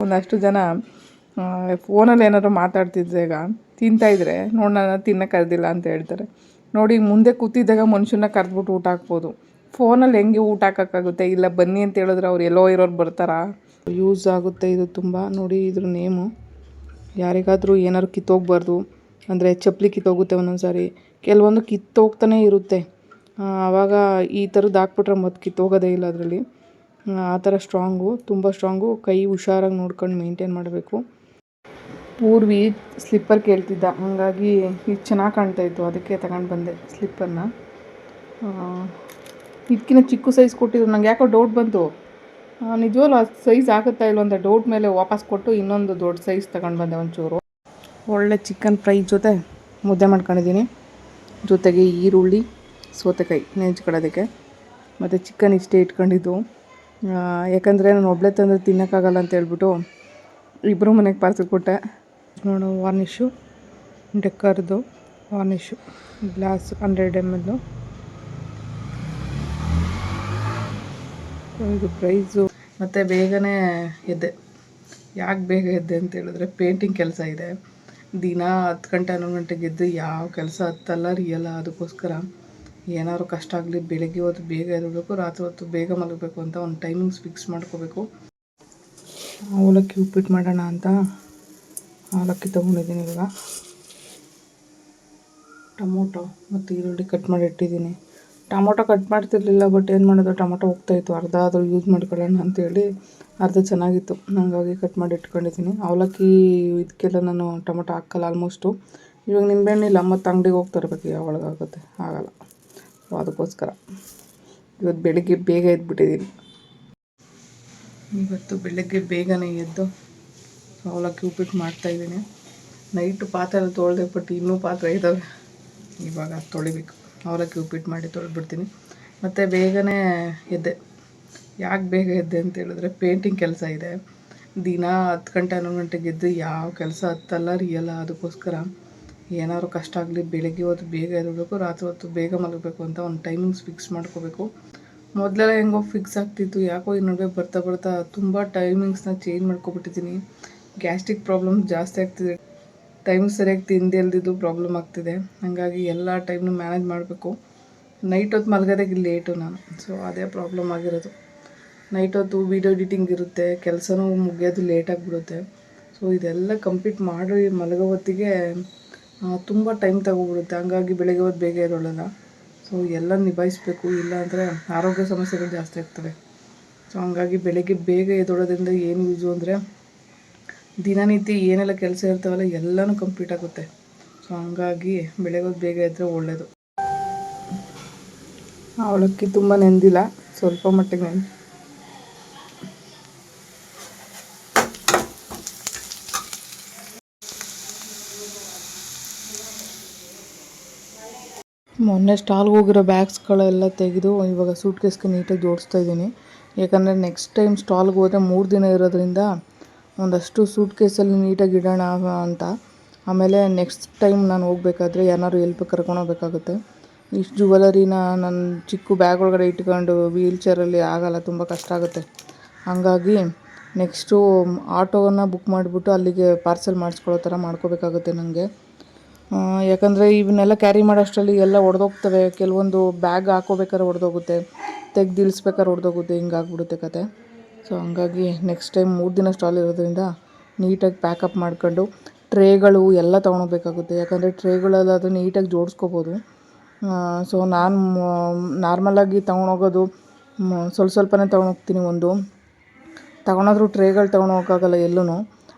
ಒಂದಷ್ಟು ಜನ ಫೋನಲ್ಲಿ ಏನಾದ್ರು ಮಾತಾಡ್ತಿದ್ರೆ ಈಗ ತಿಂತಾಯಿದ್ರೆ ನೋಡಿ ನಾನು ತಿನ್ನಕ್ಕೆ ಕರೆದಿಲ್ಲ ಅಂತ ಹೇಳ್ತಾರೆ. ನೋಡಿ ಮುಂದೆ ಕೂತಿದ್ದಾಗ ಮನುಷ್ಯನ ಕರೆದ್ಬಿಟ್ಟು ಊಟ ಹಾಕ್ಬೋದು. ಫೋನಲ್ಲಿ ಹೆಂಗೆ ಊಟ ಹಾಕೋಕ್ಕಾಗುತ್ತೆ? ಇಲ್ಲ ಬನ್ನಿ ಅಂತ ಹೇಳಿದ್ರೆ ಅವ್ರು ಎಲ್ಲೋ ಇರೋರು ಬರ್ತಾರಾ? ಯೂಸ್ ಆಗುತ್ತೆ ಇದು ತುಂಬ. ನೋಡಿ ಇದ್ರ ನೇಮು. ಯಾರಿಗಾದರೂ ಏನಾದ್ರು ಕಿತ್ತೋಗ್ಬಾರ್ದು ಅಂದರೆ ಚಪ್ಪಲಿ ಕಿತ್ತೋಗುತ್ತೆ ಒಂದೊಂದು ಸಾರಿ, ಕೆಲವೊಂದು ಕಿತ್ತೋಗ್ತಾನೆ ಇರುತ್ತೆ. ಆವಾಗ ಈ ಥರದ್ದು ಹಾಕ್ಬಿಟ್ರೆ ಮತ್ತೆ ಕಿತ್ತೋಗೋದೇ ಇಲ್ಲ ಅದರಲ್ಲಿ. ಆ ಥರ ಸ್ಟ್ರಾಂಗು, ತುಂಬ ಸ್ಟ್ರಾಂಗು. ಕೈ ಹುಷಾರಾಗಿ ನೋಡ್ಕೊಂಡು ಮೇಂಟೈನ್ ಮಾಡಬೇಕು. ಪೂರ್ವಿ ಸ್ಲಿಪ್ಪರ್ ಕೇಳ್ತಿದ್ದ, ಹಾಗಾಗಿ ಇದು ಚೆನ್ನಾಗಿ ಕಾಣ್ತಾಯಿತ್ತು, ಅದಕ್ಕೆ ತಗೊಂಡು ಬಂದೆ ಸ್ಲಿಪ್ಪರ್ನ. ಇದಕ್ಕಿಂತ ಚಿಕ್ಕ ಸೈಜ್ ಕೊಟ್ಟಿದ್ರು. ನಂಗೆ ಯಾಕೋ ಡೌಟ್ ಬಂತು, ನಿಜವಲ್ಲ ಸೈಜ್ ಆಗುತ್ತಾ ಇಲ್ವ ಅಂತ ಡೌಟ್ ಮೇಲೆ ವಾಪಸ್ ಕೊಟ್ಟು ಇನ್ನೊಂದು ದೊಡ್ಡ ಸೈಜ್ ತಗೊಂಡು ಬಂದೆ ಒಂಚೂರು. ಒಳ್ಳೆ ಚಿಕನ್ ಫ್ರೈ ಜೊತೆ ಮುದ್ದೆ ಮಾಡ್ಕೊಂಡಿದ್ದೀನಿ. ಜೊತೆಗೆ ಈರುಳ್ಳಿ, ಸೌತೆಕಾಯಿ ನೆಂಚ್ಕೊಳ್ಳೋದಕ್ಕೆ. ಮತ್ತು ಚಿಕನ್ ಇಷ್ಟೇ ಇಟ್ಕೊಂಡಿದ್ದು, ಯಾಕಂದರೆ ನಾನು ಒಬ್ಬಳೇ ತಂದರೆ ತಿನ್ನೋಕ್ಕಾಗಲ್ಲ ಅಂತ ಹೇಳ್ಬಿಟ್ಟು ಇಬ್ಬರು ಮನೆಗೆ ಪಾರ್ಸಲ್ ಕೊಟ್ಟೆ. ನೋಡು ವಾರ್ನಿಷು, ಡೆಕ್ಕರ್ದು ವಾರ್ನಿಷು, ಗ್ಲಾಸ್ 100 ml. ಇದು ಪ್ರೈಸು. ಮತ್ತು ಬೇಗನೆ ಎದ್ದೆ. ಯಾಕೆ ಬೇಗ ಎದ್ದೆ ಅಂತ ಹೇಳಿದ್ರೆ ಪೇಂಟಿಂಗ್ ಕೆಲಸ ಇದೆ. ದಿನ 10 ಗಂಟೆ 11 ಗಂಟೆಗೆ ಎದ್ದು ಯಾವ ಕೆಲಸ ಹತ್ತಲ್ಲ ರಿಯಲ್ಲ. ಅದಕ್ಕೋಸ್ಕರ ಏನಾದ್ರು ಕಷ್ಟ ಆಗಲಿ ಬೆಳಗ್ಗೆ ಹೊತ್ತು ಬೇಗ ಎದ್ದಬೇಕು, ರಾತ್ರಿ ಹೊತ್ತು ಬೇಗ ಮಲಗಬೇಕು ಅಂತ ಒಂದು ಟೈಮಿಂಗ್ಸ್ ಫಿಕ್ಸ್ ಮಾಡ್ಕೋಬೇಕು. ಅವಲಕ್ಕಿ ಉಪ್ಪಿಟ್ಟು ಮಾಡೋಣ ಅಂತ ಅವಲಕ್ಕಿ ತೊಗೊಂಡಿದ್ದೀನಿ. ಇವಾಗ ಟೊಮೊಟೊ ಮತ್ತು ಈರುಳ್ಳಿ ಕಟ್ ಮಾಡಿ ಇಟ್ಟಿದ್ದೀನಿ. ಟೊಮೊಟೊ ಕಟ್ ಮಾಡ್ತಿರ್ಲಿಲ್ಲ, ಬಟ್ ಏನು ಮಾಡೋದು, ಟೊಮೊಟೊ ಹೋಗ್ತಾಯಿತ್ತು. ಅರ್ಧ ಆದರೂ ಯೂಸ್ ಮಾಡ್ಕೊಳ್ಳೋಣ ಅಂತೇಳಿ ಅರ್ಧ ಚೆನ್ನಾಗಿತ್ತು, ಹಾಗಾಗಿ ಕಟ್ ಮಾಡಿ ಇಟ್ಕೊಂಡಿದ್ದೀನಿ. ಅವಲಕ್ಕಿ ಇದಕ್ಕೆಲ್ಲ ನಾನು ಟೊಮೊಟೊ ಹಾಕಲ್ಲ ಆಲ್ಮೋಸ್ಟು. ಇವಾಗ ನಿಂಬೆಹಣ್ಣಿಲ್ಲ, ಮತ್ತು ಅಂಗಡಿಗೆ ಹೋಗಿ ತರಬೇಕು, ಯಾವಾಗಾಗುತ್ತೆ ಆಗಲ್ಲ. ಅದಕ್ಕೋಸ್ಕರ ಇವತ್ತು ಬೆಳಗ್ಗೆ ಬೇಗ ಎದ್ಬಿಟ್ಟಿದ್ದೀನಿ. ಇವತ್ತು ಬೆಳಗ್ಗೆ ಬೇಗನೆ ಎದ್ದು ಅವಲಕ್ಕಿ ಉಪ್ಪಿಟ್ಟು ಮಾಡ್ತಾಯಿದ್ದೀನಿ. ನೈಟು ಪಾತ್ರೆ ತೊಳೆದೆ, ಬಟ್ ಇನ್ನೂ ಪಾತ್ರೆ ಇದ್ದಾವೆ, ಇವಾಗ ತೊಳಿಬೇಕು. ಅವಲಕ್ಕಿ ಉಪ್ಪಿಟ್ಟು ಮಾಡಿ ತೊಳೆದ್ಬಿಡ್ತೀನಿ. ಮತ್ತು ಬೇಗನೆ ಎದ್ದೆ. ಯಾಕೆ ಬೇಗ ಎದ್ದೆ ಅಂತ ಹೇಳಿದ್ರೆ ಪೇಂಟಿಂಗ್ ಕೆಲಸ ಇದೆ. ದಿನ 10 ಗಂಟೆ 11 ಗಂಟೆಗೆ ಎದ್ದು ಯಾವ ಕೆಲಸ ಹತ್ತಲ್ಲ ರಿಯಲ್ಲ. ಅದಕ್ಕೋಸ್ಕರ ಏನಾದ್ರು ಕಷ್ಟ ಆಗಲಿ ಬೆಳಗ್ಗೆ ಹೊತ್ತು ಬೇಗ ಎದ್ದಬೇಕು, ರಾತ್ರಿ ಹೊತ್ತು ಬೇಗ ಮಲಗಬೇಕು ಅಂತ ಒಂದು ಟೈಮಿಂಗ್ಸ್ ಫಿಕ್ಸ್ ಮಾಡ್ಕೋಬೇಕು. ಮೊದಲೆಲ್ಲ ಹೆಂಗೋ ಫಿಕ್ಸ್ ಆಗ್ತಿತ್ತು, ಯಾಕೋ ಈ ನಡುವೆ ಬರ್ತಾ ಬರ್ತಾ ತುಂಬ ಟೈಮಿಂಗ್ಸ್ನ ಚೇಂಜ್ ಮಾಡ್ಕೊಬಿಟ್ಟಿದ್ದೀನಿ. ಗ್ಯಾಸ್ಟ್ರಿಕ್ ಪ್ರಾಬ್ಲಮ್ ಜಾಸ್ತಿ ಆಗ್ತಿದೆ. ಟೈಮ್ ಸರಿಯಾಗಿ ತಿಂದಿಲ್ದಿದ್ದು ಪ್ರಾಬ್ಲಮ್ ಆಗ್ತಿದೆ. ಹಾಗಾಗಿ ಎಲ್ಲ ಟೈಮ್ನು ಮ್ಯಾನೇಜ್ ಮಾಡಬೇಕು. ನೈಟ್ ಹೊತ್ತು ಮಲಗೋದಕ್ಕೆ ಲೇಟು ನಾನು, ಸೊ ಅದೇ ಪ್ರಾಬ್ಲಮ್ ಆಗಿರೋದು. ನೈಟ್ ಹೊತ್ತು ವೀಡಿಯೋ ಎಡಿಟಿಂಗ್ ಇರುತ್ತೆ, ಕೆಲಸನೂ ಮುಗಿಯೋದು ಲೇಟಾಗಿಬಿಡುತ್ತೆ. ಸೊ ಇದೆಲ್ಲ ಕಂಪ್ಲೀಟ್ ಮಾಡಿ ಮಲಗೋ ಹೊತ್ತಿಗೆ ತುಂಬ ಟೈಮ್ ತಗೊಬಿಡುತ್ತೆ. ಹಂಗಾಗಿ ಬೆಳಗ್ಗೆ ಹೊತ್ತು ಬೇಗ ಇರೋಲ್ಲ. ಸೊ ಎಲ್ಲ ನಿಭಾಯಿಸಬೇಕು, ಇಲ್ಲಾಂದರೆ ಆರೋಗ್ಯ ಸಮಸ್ಯೆಗಳು ಜಾಸ್ತಿ ಆಗ್ತವೆ. ಸೊ ಹಂಗಾಗಿ ಬೆಳಗ್ಗೆ ಬೇಗ ಎದ್ದೋಳೋದ್ರಿಂದ ಏನು ಯೂಸು ಅಂದರೆ ದಿನನಿತ್ಯ ಏನೆಲ್ಲ ಕೆಲಸ ಇರ್ತಾವಲ್ಲ ಎಲ್ಲನೂ ಕಂಪ್ಲೀಟ್ ಆಗುತ್ತೆ. ಸೊ ಹಂಗಾಗಿ ಬೆಳಗ್ಗೆ ಹೊತ್ತು ಬೇಗ ಎದ್ದರೆ ಒಳ್ಳೆಯದು. ಅವಲಕ್ಕಿ ತುಂಬ ನೆಂದಿಲ್ಲ, ಸ್ವಲ್ಪ ಮಟ್ಟಿಗೆ ನೆಂದು. ಮೊನ್ನೆ ಸ್ಟಾಲ್ಗೆ ಹೋಗಿರೋ ಬ್ಯಾಗ್ಸ್ಗಳೆಲ್ಲ ತೆಗೆದು ಇವಾಗ ಸೂಟ್ ಕೇಸ್ಗೆ ನೀಟಾಗಿ ಜೋಡಿಸ್ತಾ ಇದ್ದೀನಿ. ಯಾಕಂದರೆ ನೆಕ್ಸ್ಟ್ ಟೈಮ್ ಸ್ಟಾಲ್ಗೆ ಹೋದರೆ 3 ದಿನ ಇರೋದ್ರಿಂದ ಒಂದಷ್ಟು ಸೂಟ್ ಕೇಸಲ್ಲಿ ನೀಟಾಗಿ ಇಡೋಣ ಅಂತ. ಆಮೇಲೆ ನೆಕ್ಸ್ಟ್ ಟೈಮ್ ನಾನು ಹೋಗ್ಬೇಕಾದ್ರೆ ಯಾರನ್ನಾರು ಹೆಲ್ಪ್ ಕರ್ಕೊಂಡು ಹೋಗ್ಬೇಕಾಗುತ್ತೆ. ಇಷ್ಟು ಜುವೆಲರಿನ ನನ್ನ ಚಿಕ್ಕ ಬ್ಯಾಗ್ ಒಳಗಡೆ ಇಟ್ಕೊಂಡು ವೀಲ್ ಚೇರಲ್ಲಿ ಆಗೋಲ್ಲ, ತುಂಬ ಕಷ್ಟ ಆಗುತ್ತೆ. ಹಾಗಾಗಿ ನೆಕ್ಸ್ಟು ಆಟೋವನ್ನು ಬುಕ್ ಮಾಡಿಬಿಟ್ಟು ಅಲ್ಲಿಗೆ ಪಾರ್ಸೆಲ್ ಮಾಡಿಸ್ಕೊಳ್ಳೋ ಥರ ಮಾಡ್ಕೋಬೇಕಾಗುತ್ತೆ ನನಗೆ. ಯಾಕಂದರೆ ಇವನ್ನೆಲ್ಲ ಕ್ಯಾರಿ ಮಾಡೋಷ್ಟರಲ್ಲಿ ಎಲ್ಲ ಒಡೆದೋಗ್ತವೆ. ಕೆಲವೊಂದು ಬ್ಯಾಗ್ ಹಾಕೋಬೇಕಾದ್ರೆ ಒಡೆದೋಗುತ್ತೆ, ತೆಗ್ದು ಇಳಿಸ್ಬೇಕಾದ್ರೆ ಒಡೆದೋಗುತ್ತೆ, ಹಿಂಗಾಗ್ಬಿಡುತ್ತೆ ಕತೆ. ಸೊ ಹಂಗಾಗಿ ನೆಕ್ಸ್ಟ್ ಟೈಮ್ 3 ದಿನ ಸ್ಟಾಲ್ ಇರೋದ್ರಿಂದ ನೀಟಾಗಿ ಪ್ಯಾಕಪ್ ಮಾಡ್ಕೊಂಡು ಟ್ರೇಗಳು ಎಲ್ಲ ತೊಗೊಳೋಬೇಕಾಗುತ್ತೆ. ಯಾಕಂದರೆ ಟ್ರೇಗಳೆಲ್ಲ ನೀಟಾಗಿ ಜೋಡಿಸ್ಕೋಬೋದು. ಸೊ ನಾನು ನಾರ್ಮಲಾಗಿ ತೊಗೊಂಡೋಗೋದು ಸ್ವಲ್ಪನೇ ತೊಗೊಂಡೋಗ್ತೀನಿ. ತೊಗೊಂಡೋದ್ರೂ ಟ್ರೇಗಳು ತೊಗೊಂಡೋಗೋಕ್ಕಾಗಲ್ಲ ಎಲ್ಲೂ.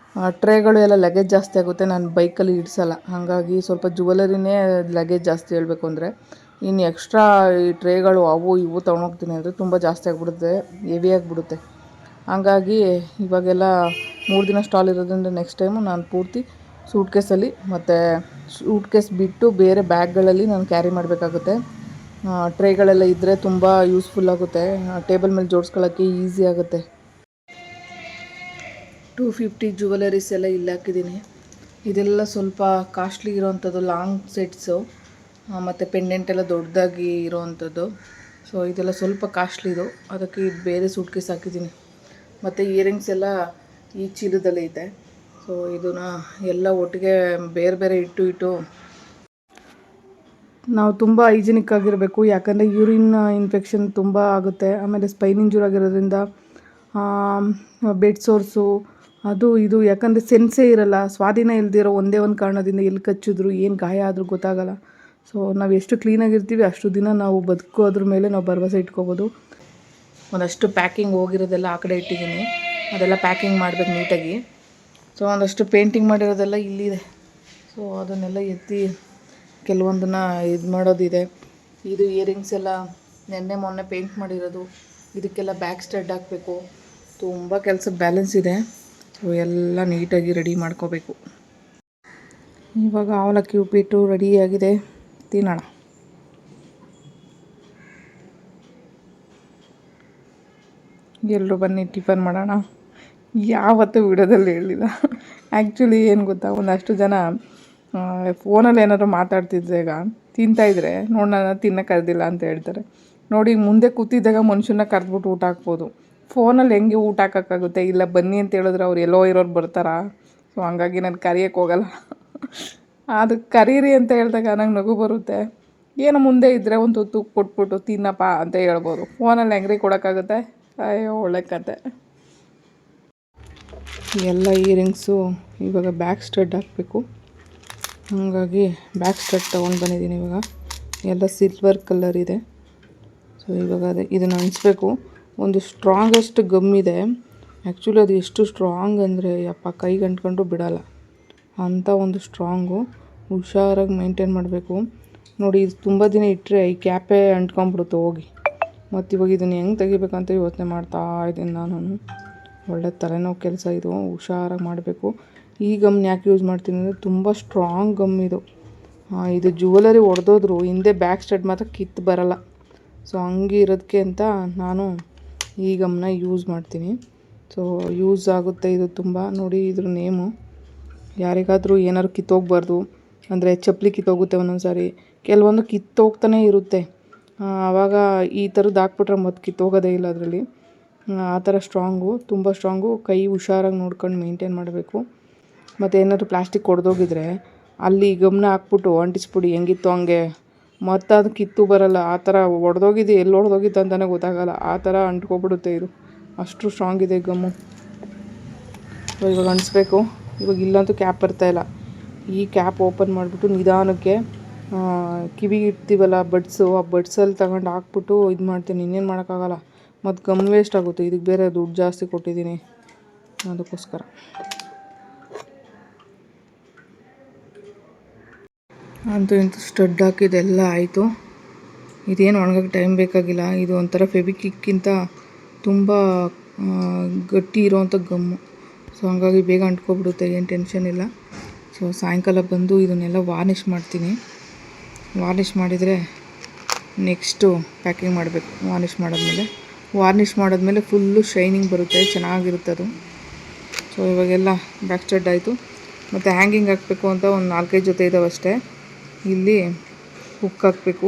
ಟ್ರೇಗಳು ಎಲ್ಲ ಲಗೇಜ್ ಜಾಸ್ತಿ ಆಗುತ್ತೆ, ನಾನು ಬೈಕಲ್ಲಿ ಇಡಿಸಲ್ಲ. ಹಾಗಾಗಿ ಸ್ವಲ್ಪ ಜುವೆಲರಿನೇ ಲಗೇಜ್ ಜಾಸ್ತಿ ಹೇಳಬೇಕು ಅಂದರೆ. ಇನ್ನು ಎಕ್ಸ್ಟ್ರಾ ಈ ಟ್ರೇಗಳು ಅವು ಇವು ತೊಗೊಂಡೋಗ್ತೀನಿ ಅಂದರೆ ತುಂಬ ಜಾಸ್ತಿ ಆಗಿಬಿಡುತ್ತೆ, ಹೆವಿ ಆಗಿಬಿಡುತ್ತೆ. ಹಾಗಾಗಿ ಇವಾಗೆಲ್ಲ 3 ದಿನ ಸ್ಟಾಲ್ ಇರೋದ್ರಿಂದ ನೆಕ್ಸ್ಟ್ ಟೈಮು ನಾನು ಪೂರ್ತಿ ಸೂಟ್ ಕೇಸಲ್ಲಿ ಮತ್ತು ಸೂಟ್ ಕೇಸ್ ಬಿಟ್ಟು ಬೇರೆ ಬ್ಯಾಗ್ಗಳಲ್ಲಿ ನಾನು ಕ್ಯಾರಿ ಮಾಡಬೇಕಾಗುತ್ತೆ. ಟ್ರೇಗಳೆಲ್ಲ ಇದ್ದರೆ ತುಂಬ ಯೂಸ್ಫುಲ್ ಆಗುತ್ತೆ, ಟೇಬಲ್ ಮೇಲೆ ಜೋಡಿಸ್ಕೊಳ್ಳೋಕ್ಕೆ ಈಸಿ ಆಗುತ್ತೆ. 250 ಜುವೆಲರೀಸ್ ಎಲ್ಲ ಇಲ್ಲಿ ಹಾಕಿದ್ದೀನಿ. ಇದೆಲ್ಲ ಸ್ವಲ್ಪ ಕಾಸ್ಟ್ಲಿ ಇರೋವಂಥದ್ದು, ಲಾಂಗ್ ಸೆಟ್ಸು ಮತ್ತು ಪೆಂಡೆಂಟ್ ಎಲ್ಲ ದೊಡ್ಡದಾಗಿ ಇರೋವಂಥದ್ದು. ಸೊ ಇದೆಲ್ಲ ಸ್ವಲ್ಪ ಕಾಸ್ಟ್ಲಿದು, ಅದಕ್ಕೆ ಬೇರೆ ಸೂಟ್ ಕೇಸ್ ಹಾಕಿದ್ದೀನಿ. ಮತ್ತು ಇಯರಿಂಗ್ಸ್ ಎಲ್ಲ ಈ ಚೀಲದಲ್ಲಿ ಐತೆ. ಸೊ ಇದನ್ನು ಎಲ್ಲ ಒಟ್ಟಿಗೆ ಬೇರೆ ಬೇರೆ ಇಟ್ಟು ನಾವು ತುಂಬ ಹೈಜಿನಿಕ್ ಆಗಿರಬೇಕು. ಯಾಕಂದರೆ ಯೂರಿನ್ ಇನ್ಫೆಕ್ಷನ್ ತುಂಬ ಆಗುತ್ತೆ. ಆಮೇಲೆ ಸ್ಪೈನ್ ಇಂಜೂರ್ ಆಗಿರೋದ್ರಿಂದ ಬೆಡ್ ಸೋರ್ಸು ಅದು ಇದು, ಯಾಕಂದರೆ ಸೆನ್ಸೇ ಇರಲ್ಲ, ಸ್ವಾಧೀನ ಇಲ್ದಿರೋ ಒಂದೇ ಒಂದು ಕಾರಣದಿಂದ ಎಲ್ಲಿ ಕಚ್ಚಿದ್ರು ಏನು ಗಾಯ ಆದರೂ ಗೊತ್ತಾಗಲ್ಲ. ಸೊ ನಾವು ಎಷ್ಟು ಕ್ಲೀನಾಗಿರ್ತೀವಿ ಅಷ್ಟು ದಿನ ನಾವು ಬದುಕೋದ್ರ ಮೇಲೆ ನಾವು ಭರವಸೆ ಇಟ್ಕೋಬೋದು. ಒಂದಷ್ಟು ಪ್ಯಾಕಿಂಗ್ ಹೋಗಿರೋದೆಲ್ಲ ಆ ಕಡೆ ಇಟ್ಟಿದ್ದೀನಿ, ಅದೆಲ್ಲ ಪ್ಯಾಕಿಂಗ್ ಮಾಡಬೇಕು ನೀಟಾಗಿ. ಸೊ ಒಂದಷ್ಟು ಪೇಂಟಿಂಗ್ ಮಾಡಿರೋದೆಲ್ಲ ಇಲ್ಲಿದೆ. ಸೊ ಅದನ್ನೆಲ್ಲ ಎತ್ತಿ ಕೆಲವೊಂದನ್ನು ಇದು ಮಾಡೋದಿದೆ. ಇದು ಇಯರಿಂಗ್ಸ್ ಎಲ್ಲ ಮೊನ್ನೆ ಪೇಂಟ್ ಮಾಡಿರೋದು. ಇದಕ್ಕೆಲ್ಲ ಬ್ಯಾಕ್ ಸ್ಟಡ್ ಹಾಕಬೇಕು. ತುಂಬ ಕೆಲಸ ಬ್ಯಾಲೆನ್ಸ್ ಇದೆ. ಸೊ ಎಲ್ಲ ನೀಟಾಗಿ ರೆಡಿ ಮಾಡ್ಕೋಬೇಕು. ಇವಾಗ ಅವಲಕ್ಕಿ ಉಪ್ಪಿಟ್ಟು ರೆಡಿಯಾಗಿದೆ, ತಿನ್ನೋಣ. ಎಲ್ಲರೂ ಬನ್ನಿ ಟಿಫನ್ ಮಾಡೋಣ. ಯಾವತ್ತೂ ವಿಡಿಯೋದಲ್ಲಿ ಹೇಳಿಲ್ಲ. ಆ್ಯಕ್ಚುಲಿ ಏನು ಗೊತ್ತಾ, ಒಂದಷ್ಟು ಜನ ಫೋನಲ್ಲಿ ಏನಾದ್ರು ಮಾತಾಡ್ತಿದ್ದಾಗ ತಿಂತಾಯಿದ್ರೆ ನೋಡೋಣ ತಿನ್ನೋಕೆ ಕರೆದಿಲ್ಲ ಅಂತ ಹೇಳ್ತಾರೆ. ನೋಡಿ, ಮುಂದೆ ಕೂತಿದ್ದಾಗ ಮನುಷ್ಯನ ಕರೆದ್ಬಿಟ್ಟು ಊಟ ಹಾಕ್ಬೋದು. ಫೋನಲ್ಲಿ ಹೆಂಗೆ ಊಟ ಹಾಕೋಕ್ಕಾಗುತ್ತೆ? ಇಲ್ಲ ಬನ್ನಿ ಅಂತ ಹೇಳಿದ್ರೆ ಅವ್ರು ಎಲ್ಲೋ ಇರೋರು ಬರ್ತಾರಾ? ಸೊ ಹಂಗಾಗಿ ನಾನು ಕರಿಯೋಕ್ಕೆ ಹೋಗಲ್ಲ. ಅದಕ್ಕೆ ಕರೀರಿ ಅಂತ ಹೇಳಿದಾಗ ನಂಗೆ ನಗು ಬರುತ್ತೆ. ಏನೋ ಮುಂದೆ ಇದ್ದರೆ ಒಂದು ಹೊತ್ತು ಕೊಟ್ಬಿಟ್ಟು ತಿನ್ನಪ್ಪ ಅಂತ ಹೇಳ್ಬೋದು. ಫೋನಲ್ಲಿ ಹೆಂಗ್ರಿ ಕೊಡೋಕ್ಕಾಗುತ್ತೆ? ಅಯ್ಯೋ ಒಳ್ಳೆ ಕತೆ. ಎಲ್ಲ ಇಯರಿಂಗ್ಸು ಇವಾಗ ಬ್ಯಾಕ್ ಸ್ಟಡ್ ಹಾಕಬೇಕು. ಹಾಗಾಗಿ ಬ್ಯಾಕ್ ಸ್ಟಡ್ ತೊಗೊಂಡು ಬಂದಿದ್ದೀನಿ. ಇವಾಗ ಎಲ್ಲ ಸಿಲ್ವರ್ ಕಲರ್ ಇದೆ. ಸೊ ಇವಾಗ ಇದನ್ನು ಅಣಿಸ್ಬೇಕು. ಒಂದು ಸ್ಟ್ರಾಂಗೆಸ್ಟ್ ಗಮ್ ಇದೆ. ಆ್ಯಕ್ಚುಲಿ ಅದು ಎಷ್ಟು ಸ್ಟ್ರಾಂಗ್ ಅಂದರೆ ಯಪ್ಪ, ಕೈಗೆ ಅಂಟ್ಕೊಂಡ್ರು ಬಿಡೋಲ್ಲ ಅಂಥ ಒಂದು ಸ್ಟ್ರಾಂಗು. ಹುಷಾರಾಗಿ ಮೇಂಟೈನ್ ಮಾಡಬೇಕು. ನೋಡಿ, ಇದು ತುಂಬ ದಿನ ಇಟ್ಟರೆ ಈ ಕ್ಯಾಪೇ ಅಂಟ್ಕೊಂಡ್ಬಿಡುತ್ತೆ ಹೋಗಿ. ಮತ್ತು ಇವಾಗ ಇದನ್ನು ಹೆಂಗೆ ತೆಗಿಬೇಕಂತ ಯೋಚನೆ ಮಾಡ್ತಾ ಇದ್ದೀನಿ ನಾನು. ಒಳ್ಳೆ ತಲೆನೋವು ಕೆಲಸ ಇದು. ಹುಷಾರಾಗಿ ಮಾಡಬೇಕು. ಈ ಗಮ್ನ ಯಾಕೆ ಯೂಸ್ ಮಾಡ್ತೀನಿ ಅಂದರೆ ತುಂಬ ಸ್ಟ್ರಾಂಗ್ ಗಮ್ ಇದು. ಇದು ಜ್ಯುವೆಲರಿ ಹೊಡೆದೋದ್ರು ಹಿಂದೆ ಬ್ಯಾಕ್ ಸ್ಟಡ್ ಮಾತ್ರ ಕಿತ್ತು ಬರಲ್ಲ. ಸೊ ಹಂಗೆ ಇರೋದಕ್ಕೆ ಅಂತ ನಾನು ಈ ಗಮ್ನ ಯೂಸ್ ಮಾಡ್ತೀನಿ. ಸೊ ಯೂಸ್ ಆಗುತ್ತೆ ಇದು ತುಂಬ. ನೋಡಿ ಇದ್ರ ನೇಮು. ಯಾರಿಗಾದರೂ ಏನಾದ್ರು ಕಿತ್ತೋಗ್ಬಾರ್ದು ಅಂದರೆ, ಚಪ್ಪಲಿ ಕಿತ್ತೋಗುತ್ತೆ ಒಂದೊಂದು ಸಾರಿ, ಕೆಲವೊಂದು ಕಿತ್ತೋಗ್ತಾನೆ ಇರುತ್ತೆ. ಆವಾಗ ಈ ಥರದ್ದು ಹಾಕ್ಬಿಟ್ರೆ ಮತ್ತೆ ಕಿತ್ತೋಗೋದೇ ಇಲ್ಲ ಅದರಲ್ಲಿ. ಆ ಥರ ಸ್ಟ್ರಾಂಗು, ತುಂಬ ಸ್ಟ್ರಾಂಗು. ಕೈ ಹುಷಾರಾಗಿ ನೋಡ್ಕೊಂಡು ಮೇಂಟೈನ್ ಮಾಡಬೇಕು. ಮತ್ತು ಏನಾದರೂ ಪ್ಲಾಸ್ಟಿಕ್ ಹೊಡೆದೋಗಿದ್ರೆ ಅಲ್ಲಿ ಗಮನ ಹಾಕ್ಬಿಟ್ಟು ಅಂಟಿಸ್ಬಿಡಿ, ಹೆಂಗಿತ್ತು ಹಂಗೆ. ಮತ್ತು ಅದು ಕಿತ್ತು ಬರಲ್ಲ. ಆ ಥರ ಹೊಡೆದೋಗಿದೆ, ಎಲ್ಲಿ ಹೊಡೆದೋಗಿತ್ತು ಅಂತಲೇ ಗೊತ್ತಾಗಲ್ಲ. ಆ ಥರ ಅಂಟ್ಕೊಬಿಡುತ್ತೆ ಇದು. ಅಷ್ಟು ಸ್ಟ್ರಾಂಗ್ ಇದೆ ಗಮ್ಮು. ಸೊ ಇವಾಗ ಅಂಟಿಸ್ಬೇಕು. ಇವಾಗ ಇಲ್ಲಂತೂ ಕ್ಯಾಪ್ ಬರ್ತಾಯಿಲ್ಲ. ಈ ಕ್ಯಾಪ್ ಓಪನ್ ಮಾಡಿಬಿಟ್ಟು ನಿಧಾನಕ್ಕೆ ಕಿವಿಗೆ ಇಡ್ತೀವಲ್ಲ ಬಡ್ಸು, ಆ ಬಡ್ಸಲ್ಲಿ ತಗೊಂಡು ಹಾಕ್ಬಿಟ್ಟು ಇದು ಮಾಡ್ತೀನಿ. ಇನ್ನೇನು ಮಾಡೋಕ್ಕಾಗಲ್ಲ. ಮತ್ತು ಗಮ್ ವೇಸ್ಟ್ ಆಗುತ್ತೆ. ಇದಕ್ಕೆ ಬೇರೆ ದುಡ್ಡು ಜಾಸ್ತಿ ಕೊಟ್ಟಿದ್ದೀನಿ ಅದಕ್ಕೋಸ್ಕರ. ಅಂತೂ ಇಂತೂ ಸ್ಟಡ್ ಹಾಕಿದೆಲ್ಲ ಆಯಿತು. ಇದೇನು ಒಣಗೋಕ್ಕೆ ಟೈಮ್ ಬೇಕಾಗಿಲ್ಲ. ಇದು ಒಂಥರ ಫೆವಿಕ್ವಿಕ್ಕಿಂತ ತುಂಬ ಗಟ್ಟಿ ಇರೋವಂಥ ಗಮ್ಮು. ಸೊ ಹಂಗಾಗಿ ಬೇಗ ಅಂಟ್ಕೊಬಿಡುತ್ತೆ, ಏನು ಟೆನ್ಷನ್ ಇಲ್ಲ. ಸೊ ಸಾಯಂಕಾಲ ಬಂದು ಇದನ್ನೆಲ್ಲ ವಾರ್ನಿಷ್ ಮಾಡ್ತೀನಿ. ವಾರ್ನಿಷ್ ಮಾಡಿದರೆ ನೆಕ್ಸ್ಟು ಪ್ಯಾಕಿಂಗ್ ಮಾಡಬೇಕು. ವಾರ್ನಿಷ್ ಮಾಡಿದ್ಮೇಲೆ ಫುಲ್ಲು ಶೈನಿಂಗ್ ಬರುತ್ತೆ, ಚೆನ್ನಾಗಿರುತ್ತೆ ಅದು. ಸೊ ಇವಾಗೆಲ್ಲ ಬ್ಯಾಕ್ ಸ್ಟಡ್ ಆಯಿತು. ಮತ್ತು ಹ್ಯಾಂಗಿಂಗ್ ಹಾಕಬೇಕು ಅಂತ ಒಂದು 4-5 ಜೊತೆ ಇದ್ದಾವೆ ಅಷ್ಟೇ. ಇಲ್ಲಿ ಹುಕ್ ಹಾಕಬೇಕು,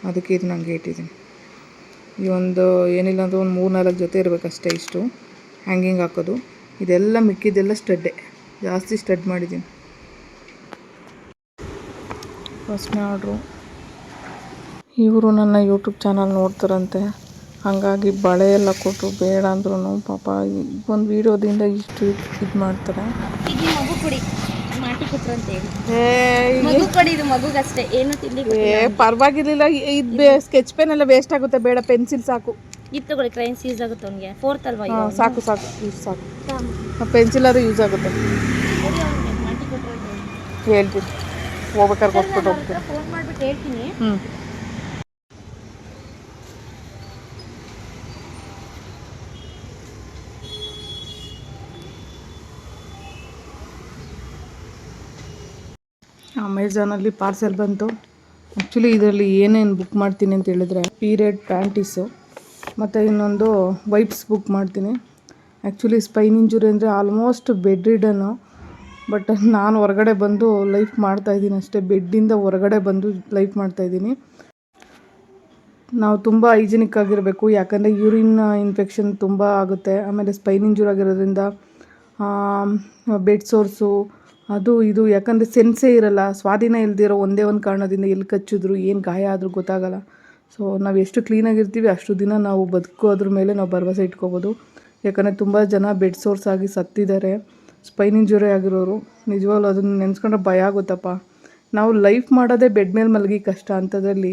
ಅದಕ್ಕೆ ಇದು ನನಗೆ ಇಟ್ಟಿದ್ದೀನಿ. ಈ ಒಂದು ಏನಿಲ್ಲ ಅಂದರೆ ಒಂದು 3-4 ಜೊತೆ ಇರಬೇಕಷ್ಟೇ ಇಷ್ಟು ಹ್ಯಾಂಗಿಂಗ್ ಹಾಕೋದು. ಇದೆಲ್ಲ ಮಿಕ್ಕಿದ್ದೆಲ್ಲ ಸ್ಟಡ್ಡೆ, ಜಾಸ್ತಿ ಸ್ಟಡ್ ಮಾಡಿದ್ದೀನಿ. ಫಸ್ಟ್ನೇ ಆರ್ಡ್ರು. ಇವರು ನನ್ನ ಯೂಟ್ಯೂಬ್ ಚಾನಲ್ ನೋಡ್ತಾರಂತೆ, ಹಾಗಾಗಿ ಬಳೆ ಎಲ್ಲ ಕೊಟ್ಟು ಬೇಡ ಅಂದ್ರೂ ಪಾಪ ಒಂದು ವೀಡಿಯೋದಿಂದ ಇಷ್ಟು ಇದು ಮಾಡ್ತಾರೆ. ಪರವಾಗಿರ್ಲಿಲ್ಲ. ಇದು ಸ್ಕೆಚ್ ಪೆನ್ ಎಲ್ಲ ವೇಸ್ಟ್ ಆಗುತ್ತೆ, ಬೇಡ ಪೆನ್ಸಿಲ್ ಸಾಕು. ಇದು ತಗೊಳ್ಳಿ, ಕ್ರೈನ್ಸ್ ಯೂಸ್ ಆಗುತ್ತೆ ಅವನಿಗೆ. 4th ಅಲ್ವಾ? ಸಾಕು ಯೂಸ್ ಸಾಕು. ಪೆನ್ಸಿಲ್ ಆದರೂ ಯೂಸ್ ಆಗುತ್ತೆ. ಹೇಳ್ತೀನಿ, ಹೋಗ್ಬೇಕಾದ್ರೆ ಕೊಟ್ಬಿಟ್ಟು ಹೋಗ್ತೀನಿ. ಫೋನ್ ಮಾಡಿಬಿಟ್ಟು ಹೇಳ್ತೀನಿ. ಅಮೆಝಾನಲ್ಲಿ ಪಾರ್ಸೆಲ್ ಬಂತು. ಆ್ಯಕ್ಚುಲಿ ಇದರಲ್ಲಿ ಏನೇನು ಬುಕ್ ಮಾಡ್ತೀನಿ ಅಂತ ಹೇಳಿದ್ರೆ, ಪೀರಿಯಡ್ ಪ್ಯಾಂಟೀಸು ಮತ್ತು ಇನ್ನೊಂದು ವೈಪ್ಸ್ ಬುಕ್ ಮಾಡ್ತೀನಿ. ಆ್ಯಕ್ಚುಲಿ ಸ್ಪೈನ್ ಇಂಜುರಿ ಅಂದರೆ ಆಲ್ಮೋಸ್ಟ್ ಬೆಡ್ ರಿಡನ್ನು. ಬಟ್ ನಾನು ಹೊರಗಡೆ ಬಂದು ಲೈಫ್ ಮಾಡ್ತಾಯಿದ್ದೀನಿ ಅಷ್ಟೇ. ಬೆಡ್ಡಿಂದ ಹೊರಗಡೆ ಬಂದು ಲೈಫ್ ಮಾಡ್ತಾಯಿದ್ದೀನಿ. ನಾವು ತುಂಬ ಹೈಜಿನಿಕ್ ಆಗಿರಬೇಕು. ಯಾಕಂದರೆ ಯೂರಿನ್ ಇನ್ಫೆಕ್ಷನ್ ತುಂಬ ಆಗುತ್ತೆ. ಆಮೇಲೆ ಸ್ಪೈನ್ ಇಂಜೂರ್ ಆಗಿರೋದ್ರಿಂದ ಬೆಡ್ ಸೋರ್ಸು ಅದು ಇದು, ಯಾಕಂದರೆ ಸೆನ್ಸೇ ಇರಲ್ಲ, ಸ್ವಾಧೀನ ಇಲ್ದಿರೋ ಒಂದೇ ಒಂದು ಕಾರಣದಿಂದ ಎಲ್ಲಿ ಕಚ್ಚಿದ್ರು ಏನು ಗಾಯ ಆದರೂ ಗೊತ್ತಾಗಲ್ಲ. ಸೊ ನಾವು ಎಷ್ಟು ಕ್ಲೀನಾಗಿರ್ತೀವಿ ಅಷ್ಟು ದಿನ ನಾವು ಬದುಕೋದ್ರ ಮೇಲೆ ನಾವು ಭರವಸೆ ಇಟ್ಕೋಬೋದು. ಯಾಕಂದರೆ ತುಂಬ ಜನ ಬೆಡ್ ಸೋರ್ಸ್ ಆಗಿ ಸತ್ತಿದ್ದಾರೆ, ಸ್ಪೈನ್ ಇಂಜುರಿ ಆಗಿರೋರು. ನಿಜವಾಗ್ಲೂ ಅದನ್ನು ನೆನೆಸ್ಕೊಂಡ್ರೆ ಭಯ ಆಗುತ್ತಪ್ಪ. ನಾವು ಲೈಫ್ ಮಾಡೋದೇ ಬೆಡ್ ಮೇಲೆ ಮಲಗಿ ಕಷ್ಟ, ಅಂಥದ್ರಲ್ಲಿ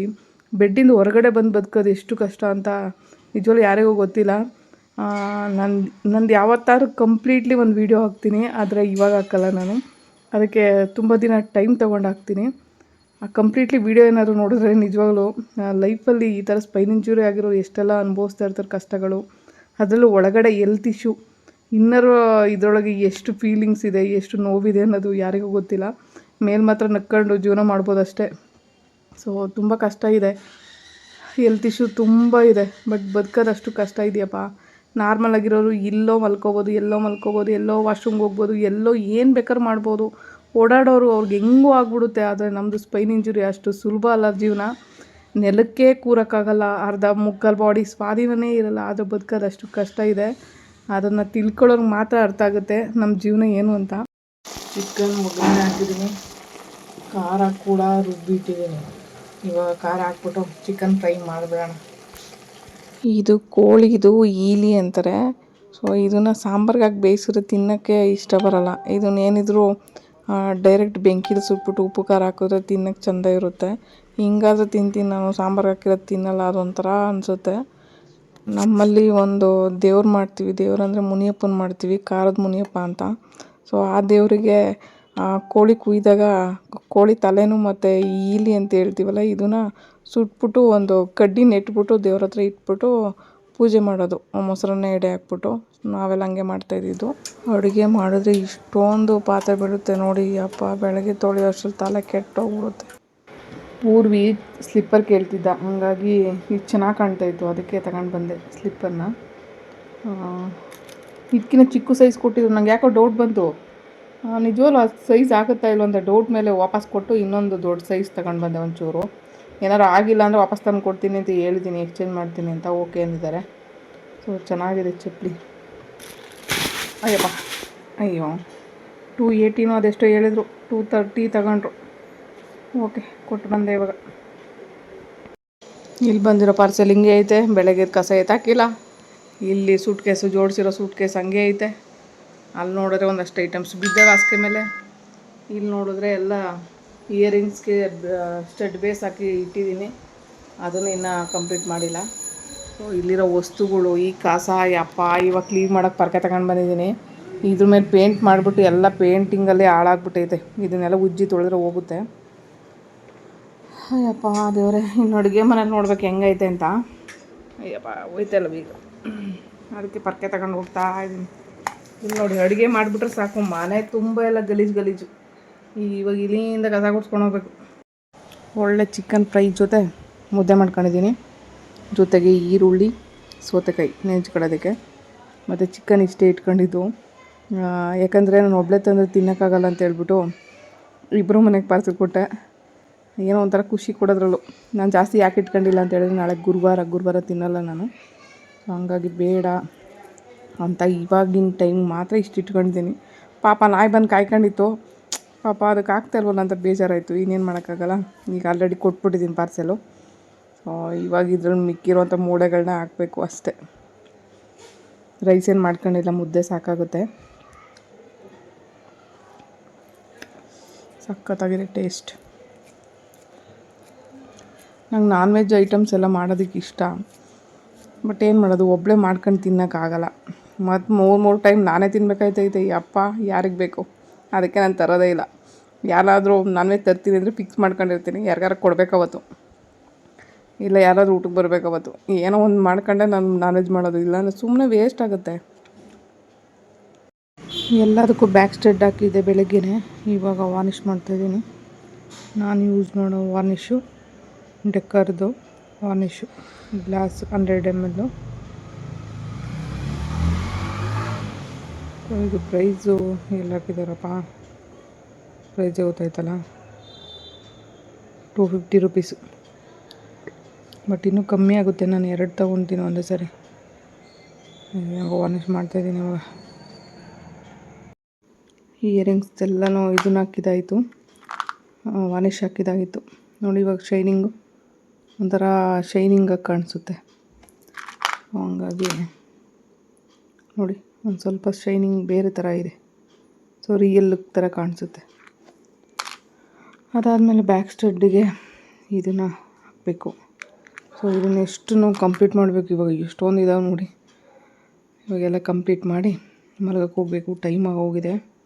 ಬೆಡ್ಡಿಂದ ಹೊರಗಡೆ ಬಂದು ಬದುಕೋದು ಎಷ್ಟು ಕಷ್ಟ ಅಂತ ನಿಜವಾಗ್ಲೂ ಯಾರಿಗೂ ಗೊತ್ತಿಲ್ಲ. ನಂದು ಯಾವತ್ತಾದ್ರೂ ಕಂಪ್ಲೀಟ್ಲಿ ಒಂದು ವೀಡಿಯೋ ಹಾಕ್ತೀನಿ, ಆದರೆ ಇವಾಗ ಹಾಕಲ್ಲ ನಾನು. ಅದಕ್ಕೆ ತುಂಬ ದಿನ ಟೈಮ್ ತೊಗೊಂಡು ಹಾಕ್ತೀನಿ. ಕಂಪ್ಲೀಟ್ಲಿ ವೀಡಿಯೋ ಏನಾದರೂ ನೋಡಿದ್ರೆ ನಿಜವಾಗ್ಲೂ ಲೈಫಲ್ಲಿ ಈ ಥರ ಸ್ಪೈನ್ ಇಂಜುರಿ ಆಗಿರೋ ಎಷ್ಟೆಲ್ಲ ಅನುಭವಿಸ್ತಾ ಇರ್ತಾರೆ ಕಷ್ಟಗಳು. ಅದರಲ್ಲೂ ಒಳಗಡೆ ಹೆಲ್ತ್ ಇಶ್ಯೂ, ಇನ್ನರು ಇದರೊಳಗೆ ಎಷ್ಟು ಫೀಲಿಂಗ್ಸ್ ಇದೆ, ಎಷ್ಟು ನೋವಿದೆ ಅನ್ನೋದು ಯಾರಿಗೂ ಗೊತ್ತಿಲ್ಲ. ಮೇಲೆ ಮಾತ್ರ ನಕ್ಕೊಂಡು ಜೀವನ ಮಾಡ್ಬೋದು ಅಷ್ಟೇ. ಸೊ ತುಂಬ ಕಷ್ಟ ಇದೆ, ಹೆಲ್ತ್ ಇಶ್ಯೂ ತುಂಬ ಇದೆ. ಬಟ್ ಬದುಕೋದು ಅಷ್ಟು ಕಷ್ಟ ಇದೆಯಪ್ಪ. ನಾರ್ಮಲ್ ಆಗಿರೋರು ಎಲ್ಲೋ ಮಲ್ಕೋಬೋದು, ಎಲ್ಲೋ ವಾಶ್ರೂಮ್ಗೆ ಹೋಗ್ಬೋದು, ಎಲ್ಲೋ ಏನು ಬೇಕಾದ್ರೂ ಮಾಡ್ಬೋದು. ಓಡಾಡೋರು ಅವ್ರಿಗೆ ಹೆಂಗೂ ಆಗ್ಬಿಡುತ್ತೆ. ಆದರೆ ನಮ್ಮದು ಸ್ಪೈನ್ ಇಂಜುರಿ ಅಷ್ಟು ಸುಲಭ ಅಲ್ಲ ಜೀವನ. ನೆಲಕ್ಕೆ ಕೂರೋಕ್ಕಾಗಲ್ಲ, ಅರ್ಧ ಮುಕ್ಕಾಲು ಬಾಡಿ ಸ್ವಾಧೀನನೇ ಇರಲ್ಲ. ಆದರೆ ಬದುಕೋದು ಅಷ್ಟು ಕಷ್ಟ ಇದೆ. ಅದನ್ನು ತಿಳ್ಕೊಳ್ಳೋರ್ಗೆ ಮಾತ್ರ ಅರ್ಥ ಆಗುತ್ತೆ ನಮ್ಮ ಜೀವನ ಏನು ಅಂತ. ಚಿಕನ್ ಒಗ್ಗರಣೆ ಹಾಕಿದ್ದೀನಿ, ಖಾರ ಕೂಡ ರುಬ್ಬಿಟ್ಟಿದ್ದೀನಿ. ಇವಾಗ ಖಾರ ಹಾಕ್ಬಿಟ್ಟು ಚಿಕನ್ ಫ್ರೈ ಮಾಡಿಬಿಡೋಣ. ಇದು ಕೋಳಿದು ಈಲಿ ಅಂತಾರೆ. ಸೊ ಇದನ್ನು ಸಾಂಬಾರ್ಗೆ ಹಾಕಿ ಬೇಯಿಸಿದ್ರೆ ತಿನ್ನೋಕ್ಕೆ ಇಷ್ಟ ಬರೋಲ್ಲ. ಇದನ್ನೇನಿದ್ರು ಡೈರೆಕ್ಟ್ ಬೆಂಕಿಲಿ ಸುಟ್ಬಿಟ್ಟು ಉಪ್ಪು ಖಾರ ಹಾಕಿದ್ರೆ ತಿನ್ನೋಕ್ಕೆ ಚೆಂದ ಇರುತ್ತೆ. ಹಿಂಗಾದ್ರೆ ತಿಂತೀನಿ ನಾನು, ಸಾಂಬಾರ್ಗೆ ಹಾಕಿರೋದು ತಿನ್ನಲ್ಲ, ಅದೊಂಥರ ಅನಿಸುತ್ತೆ. ನಮ್ಮಲ್ಲಿ ಒಂದು ದೇವ್ರು ಮಾಡ್ತೀವಿ, ದೇವ್ರಂದರೆ ಮುನಿಯಪ್ಪನ ಮಾಡ್ತೀವಿ, ಖಾರದ ಮುನಿಯಪ್ಪ ಅಂತ. ಸೊ ಆ ದೇವರಿಗೆ ಕೋಳಿ ಕುಯ್ದಾಗ ಕೋಳಿ ತಲೆನೂ ಮತ್ತು ಈಲಿ ಅಂತ ಹೇಳ್ತೀವಲ್ಲ, ಇದನ್ನು ಸುಟ್ಬಿಟ್ಟು ಒಂದು ಕಡ್ಡಿ ನೆಟ್ಬಿಟ್ಟು ದೇವ್ರ ಹತ್ರ ಇಟ್ಬಿಟ್ಟು ಪೂಜೆ ಮಾಡೋದು, ಮೊಸರನ್ನ ಎಡೆ ಹಾಕ್ಬಿಟ್ಟು. ನಾವೆಲ್ಲ ಹಂಗೆ ಮಾಡ್ತಾಯಿದ್ದಿದ್ದು. ಅಡುಗೆ ಮಾಡಿದ್ರೆ ಇಷ್ಟೊಂದು ಪಾತ್ರೆ ಬೀಳುತ್ತೆ ನೋಡಿ, ಅಪ್ಪ ಬೆಳಗ್ಗೆ ತೊಳೆಯೋ ಅಷ್ಟರಲ್ಲಿ ತಲೆ ಕೆಟ್ಟೋಗ್ಬಿಡುತ್ತೆ. ಪೂರ್ವಿ ಸ್ಲಿಪ್ಪರ್ ಕೇಳ್ತಿದ್ದ, ಹಾಗಾಗಿ ಇದು ಚೆನ್ನಾಗಿ ಕಾಣ್ತಾಯಿತ್ತು, ಅದಕ್ಕೆ ತಗೊಂಡು ಬಂದೆ ಸ್ಲಿಪ್ಪರ್ನ. ಇದಕ್ಕಿಂತ ಚಿಕ್ಕ ಸೈಜ್ ಕೊಟ್ಟಿದ್ರು. ನಂಗೆ ಯಾಕೋ ಡೌಟ್ ಬಂತು, ನಿಜವಾಗ್ಲೂ ಆ ಸೈಜ್ ಆಗುತ್ತಾ ಇಲ್ಲ ಅಂತ ಡೌಟ್ ಮೇಲೆ ವಾಪಸ್ ಕೊಟ್ಟು ಇನ್ನೊಂದು ದೊಡ್ಡ ಸೈಜ್ ತಗೊಂಡು ಬಂದೆ. ಒಂಚೂರು ಏನಾರು ಆಗಿಲ್ಲ ಅಂದರೆ ವಾಪಸ್ ತಂದು ಕೊಡ್ತೀನಿ ಅಂತ ಹೇಳಿದ್ದೀನಿ, ಎಕ್ಸ್ಚೇಂಜ್ ಮಾಡ್ತೀನಿ ಅಂತ. ಓಕೆ ಅಂದಿದ್ದಾರೆ. ಸೊ ಚೆನ್ನಾಗಿದೆ ಚಪ್ಪಲಿ. ಅಯ್ಯೋ 280 ಅದೆಷ್ಟೋ ಹೇಳಿದ್ರು, 230 ತಗೊಂಡ್ರು. ಓಕೆ ಕೊಟ್ಟು ಬಂದೆ. ಇವಾಗ ಇಲ್ಲಿ ಬಂದಿರೋ ಪಾರ್ಸೆಲ್ ಹಿಂಗೆ ಐತೆ. ಬೆಳಗ್ಗೆ ಕಸ ಎತ್ತಾಕಿಲ್ಲ. ಇಲ್ಲಿ ಸೂಟ್ ಕೇಸು ಜೋಡಿಸಿರೋ ಸೂಟ್ ಕೇಸ್ ಹಂಗೆ ಐತೆ. ಅಲ್ಲಿ ನೋಡಿದ್ರೆ ಒಂದಷ್ಟು ಐಟಮ್ಸ್ ಬಿದ್ದಾವೆ ಹಾಸಿಗೆ ಮೇಲೆ. ಇಲ್ಲಿ ನೋಡಿದ್ರೆ ಎಲ್ಲ ಇಯರಿಂಗ್ಸ್ಗೆ ಸ್ಟಡ್ ಬೇಸ್ ಹಾಕಿ ಇಟ್ಟಿದ್ದೀನಿ, ಅದನ್ನು ಇನ್ನೂ ಕಂಪ್ಲೀಟ್ ಮಾಡಿಲ್ಲ. ಸೊ ಇಲ್ಲಿರೋ ವಸ್ತುಗಳು ಈ ಕಾಸ ಯಪ್ಪ ಇವಾಗ ಕ್ಲೀನ್ ಮಾಡೋಕ್ಕೆ ಪರ್ಕೆ ತಗೊಂಡು ಬಂದಿದ್ದೀನಿ. ಇದ್ರ ಮೇಲೆ ಪೇಂಟ್ ಮಾಡಿಬಿಟ್ಟು ಎಲ್ಲ ಪೇಂಟಿಂಗಲ್ಲೇ ಹಾಳಾಗ್ಬಿಟ್ಟೈತೆ. ಇದನ್ನೆಲ್ಲ ಉಜ್ಜಿ ತೊಳೆದ್ರೆ ಹೋಗುತ್ತೆ. ಅಯ್ಯಪ್ಪ ದೇವರೇ, ಇನ್ನು ಅಡುಗೆ ಮನೇಲಿ ನೋಡ್ಬೇಕು ಹೆಂಗೈತೆ ಅಂತ. ಅಯ್ಯಪ್ಪ ಹೋಯ್ತಲ್ಲ ಈಗ, ಅದಕ್ಕೆ ಪರ್ಕೆ ತಗೊಂಡು ಹೋಗ್ತಾ ಇದ್ದೀನಿ. ಇಲ್ಲಿ ನೋಡಿ, ಅಡುಗೆ ಮಾಡಿಬಿಟ್ರೆ ಸಾಕು, ಮನೆ ತುಂಬ ಎಲ್ಲ ಗಲೀಜು. ಇವಾಗ ಇಲ್ಲಿಂದ ಕಸ ಗುಡ್ಸ್ಕೊಂಡು ಹೋಗ್ಬೇಕು. ಒಳ್ಳೆ ಚಿಕನ್ ಫ್ರೈ ಜೊತೆ ಮುದ್ದೆ ಮಾಡ್ಕೊಂಡಿದ್ದೀನಿ. ಜೊತೆಗೆ ಈರುಳ್ಳಿ, ಸೌತೆಕಾಯಿ ನೆಂಚ್ಕೊಳ್ಳೋದಕ್ಕೆ, ಮತ್ತು ಚಿಕನ್ ಇಷ್ಟೇ ಇಟ್ಕೊಂಡಿದ್ದು. ಯಾಕಂದರೆ ನಾನು ಒಬ್ಬಳೇ ತಂದರೆ ತಿನ್ನೋಕ್ಕಾಗಲ್ಲ ಅಂತ ಹೇಳ್ಬಿಟ್ಟು ಇಬ್ಬರು ಮನೆಗೆ ಪಾರ್ಸಲ್ ಕೊಟ್ಟೆ. ಏನೋ ಒಂಥರ ಖುಷಿ ಕೊಡೋದ್ರಲ್ಲೂ. ನಾನು ಜಾಸ್ತಿ ಯಾಕೆ ಇಟ್ಕೊಂಡಿಲ್ಲ ಅಂತ ಹೇಳಿದ್ರೆ, ನಾಳೆ ಗುರುವಾರ ತಿನ್ನಲ್ಲ ನಾನು. ಸೊ ಹಂಗಾಗಿ ಬೇಡ ಅಂತ ಇವಾಗಿನ ಟೈಮ್ ಮಾತ್ರ ಇಷ್ಟು ಇಟ್ಕೊಂಡಿದ್ದೀನಿ. ಪಾಪ ನಾಯಿ ಬಂದು ಕಾಯ್ಕೊಂಡಿತ್ತು, ಪಾಪ ಅದಕ್ಕೆ ಆಗ್ತಾಯಿಲ್ವಲ್ಲ ಅಂತ ಬೇಜಾರಾಯಿತು. ಇನ್ನೇನು ಮಾಡೋಕ್ಕಾಗಲ್ಲ. ಈಗ ಆಲ್ರೆಡಿ ಕೊಟ್ಬಿಟ್ಟಿದ್ದೀನಿ ಪಾರ್ಸೆಲು. ಸೊ ಇವಾಗ ಇದ್ರಲ್ಲಿ ಮಿಕ್ಕಿರೋಂಥ ಮೂಳೆಗಳನ್ನ ಹಾಕಬೇಕು ಅಷ್ಟೇ. ರೈಸ್ ಏನು ಮಾಡ್ಕೊಂಡಿಲ್ಲ, ಮುದ್ದೆ ಸಾಕಾಗುತ್ತೆ. ಸಖತ್ತಾಗಿದೆ ಟೇಸ್ಟ್. ನಂಗೆ ನಾನ್ ವೆಜ್ ಐಟಮ್ಸ್ ಎಲ್ಲ ಮಾಡೋದಕ್ಕೆ ಇಷ್ಟ. ಬಟ್ ಏನು ಮಾಡೋದು, ಒಬ್ಬಳೇ ಮಾಡ್ಕೊಂಡು ತಿನ್ನೋಕ್ಕಾಗಲ್ಲ. ಮತ್ತು 3 ಟೈಮ್ ನಾನೇ ತಿನ್ಬೇಕಾಯ್ತೈತೆ. ಅಪ್ಪ ಯಾರಿಗೆ ಬೇಕು, ಅದಕ್ಕೆ ನಾನು ತರೋದೇ ಇಲ್ಲ. ಯಾರಾದರೂ ನಾನ್ ವೆಜ್ ತರ್ತೀನಿ ಅಂದರೆ ಫಿಕ್ಸ್ ಮಾಡ್ಕೊಂಡಿರ್ತೀನಿ, ಯಾರಿಗಾರು ಕೊಡಬೇಕವತ್ತು, ಇಲ್ಲ ಯಾರಾದರೂ ಊಟಕ್ಕೆ ಬರಬೇಕವತ್ತು. ಏನೋ ಒಂದು ಮಾಡ್ಕೊಂಡೆ ನಾನು ನಾನ್ ವೆಜ್ ಮಾಡೋದು. ಇಲ್ಲ ಅಂದರೆ ಸುಮ್ಮನೆ ವೇಸ್ಟ್ ಆಗುತ್ತೆ. ಎಲ್ಲದಕ್ಕೂ ಬ್ಯಾಕ್ ಸ್ಟೆಡ್ ಹಾಕಿದ್ದೆ ಬೆಳಗ್ಗೆನೇ. ಇವಾಗ ವಾರ್ನಿಷ್ ಮಾಡ್ತಾಯಿದ್ದೀನಿ. ನಾನು ಯೂಸ್ ಮಾಡೋ ವಾರ್ನಿಷು ಡೆಕ್ಕರ್ದು ವಾರ್ನಿಷು, ಗ್ಲಾಸ್ 100 ml. ಇದು ಪ್ರೈಸು ಎಲ್ಲ ಹಾಕಿದಾರಪ್ಪ, ಪ್ರೈಸೇ ಗೊತ್ತಾಯ್ತಲ್ಲ, 250 rupees. ಬಟ್ ಇನ್ನೂ ಕಮ್ಮಿ ಆಗುತ್ತೆ, ನಾನು 2 ತೊಗೊತೀನಿ ಒಂದೇ ಸರಿ. ವಾರ್ನಿಷ್ ಮಾಡ್ತಾಯಿದ್ದೀನಿ ಇವಾಗ. ಇಯರಿಂಗ್ಸ್ ಎಲ್ಲನೂ ಇದನ್ನ ಹಾಕಿದಾಯಿತು, ವಾನಿಷ್ ಹಾಕಿದಾಗಿತ್ತು ನೋಡಿ. ಇವಾಗ ಶೈನಿಂಗು ಒಂಥರ ಶೈನಿಂಗಾಗಿ ಕಾಣಿಸುತ್ತೆ. ಹಂಗಾಗಿ ನೋಡಿ ಒಂದು ಸ್ವಲ್ಪ ಶೈನಿಂಗ್ ಬೇರೆ ಥರ ಇದೆ. ಸೊ ರಿಯಲ್ ಲುಕ್ ಥರ ಕಾಣಿಸುತ್ತೆ. ಅದಾದಮೇಲೆ ಬ್ಯಾಕ್ ಸ್ಟಡ್ಡಿಗೆ ಇದನ್ನು ಹಾಕಬೇಕು. ಸೊ ಇದನ್ನು ಎಷ್ಟು ಕಂಪ್ಲೀಟ್ ಮಾಡಬೇಕು. ಇವಾಗ ಎಷ್ಟೊಂದು ಇದಾವೆ ನೋಡಿ. ಇವಾಗೆಲ್ಲ ಕಂಪ್ಲೀಟ್ ಮಾಡಿ ಮಲಗಕ್ಕೆ ಹೋಗಬೇಕು. ಟೈಮ್ ಆಗೋಗಿದೆ.